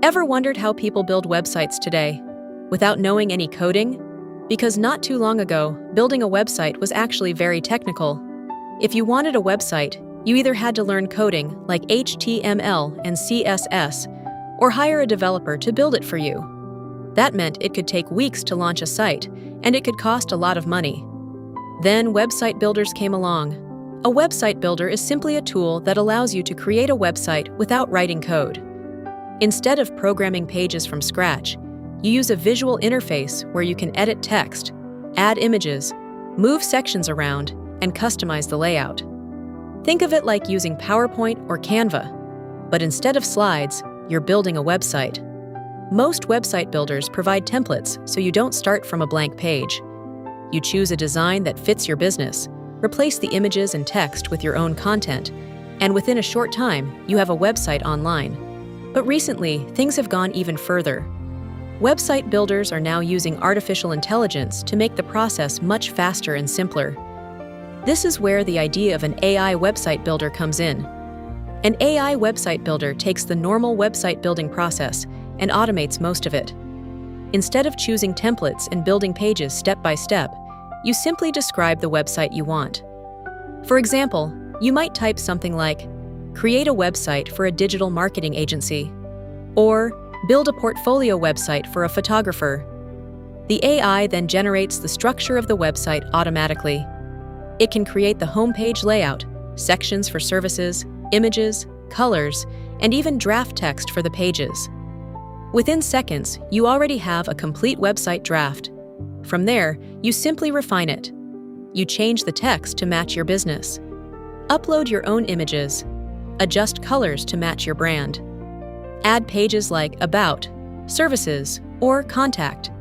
Ever wondered how people build websites today without knowing any coding? Because not too long ago, building a website was actually very technical. If you wanted a website, you either had to learn coding like HTML and CSS or hire a developer to build it for you. That meant it could take weeks to launch a site, and it could cost a lot of money. Then website builders came along. A website builder is simply a tool that allows you to create a website without writing code. Instead of programming pages from scratch, you use a visual interface where you can edit text, add images, move sections around, and customize the layout. Think of it like using PowerPoint or Canva, but instead of slides, you're building a website. Most website builders provide templates so you don't start from a blank page. You choose a design that fits your business, replace the images and text with your own content, and within a short time, you have a website online. But recently, things have gone even further. Website builders are now using artificial intelligence to make the process much faster and simpler. This is where the idea of an AI website builder comes in. An AI website builder takes the normal website building process and automates most of it. Instead of choosing templates and building pages step by step, you simply describe the website you want. For example, you might type something like, "Create a website for a digital marketing agency," or "Build a portfolio website for a photographer." The AI then generates the structure of the website automatically. It can create the homepage layout, sections for services, images, colors, and even draft text for the pages. Within seconds, you already have a complete website draft. From there, you simply refine it. You change the text to match your business. Upload your own images. Adjust colors to match your brand. Add pages like About, Services, or Contact.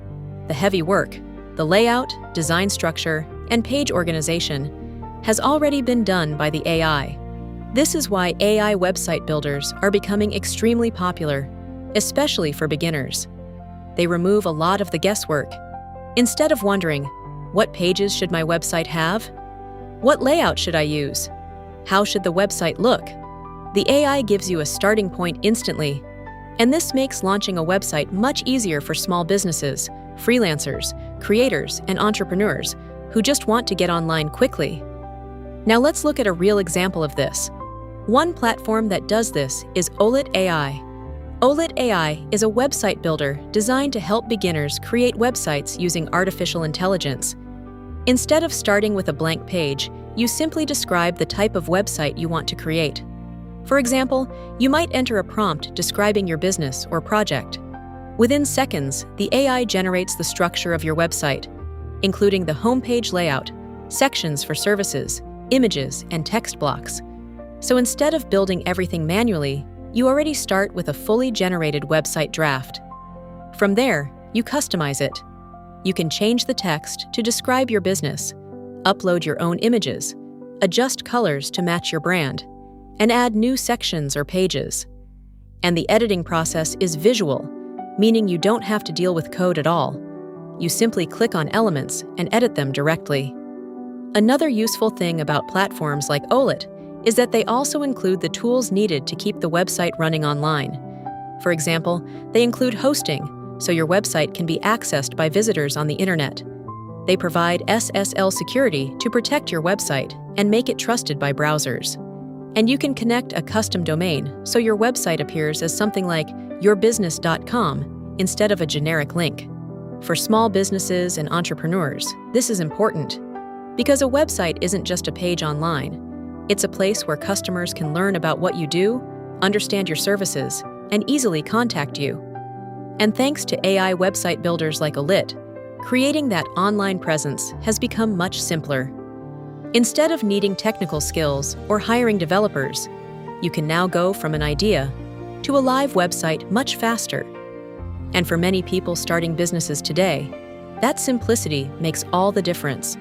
The heavy work, the layout, design structure, and page organization has already been done by the AI. This is why AI website builders are becoming extremely popular, especially for beginners. They remove a lot of the guesswork. Instead of wondering, what pages should my website have? What layout should I use? How should the website look? The AI gives you a starting point instantly, and this makes launching a website much easier for small businesses, freelancers, creators, and entrepreneurs who just want to get online quickly. Now let's look at a real example of this. One platform that does this is Olitt AI. Olitt AI is a website builder designed to help beginners create websites using artificial intelligence. Instead of starting with a blank page, you simply describe the type of website you want to create. For example, you might enter a prompt describing your business or project. Within seconds, the AI generates the structure of your website, including the homepage layout, sections for services, images, and text blocks. So instead of building everything manually, you already start with a fully generated website draft. From there, you customize it. You can change the text to describe your business, upload your own images, adjust colors to match your brand, and add new sections or pages. And the editing process is visual, meaning you don't have to deal with code at all. You simply click on elements and edit them directly. Another useful thing about platforms like Olitt is that they also include the tools needed to keep the website running online. For example, they include hosting, so your website can be accessed by visitors on the internet. They provide SSL security to protect your website and make it trusted by browsers. And you can connect a custom domain so your website appears as something like yourbusiness.com instead of a generic link. For small businesses and entrepreneurs, this is important because a website isn't just a page online. It's a place where customers can learn about what you do, understand your services, and easily contact you. And thanks to AI website builders like Olitt, creating that online presence has become much simpler. Instead of needing technical skills or hiring developers, you can now go from an idea to a live website much faster. And for many people starting businesses today, that simplicity makes all the difference.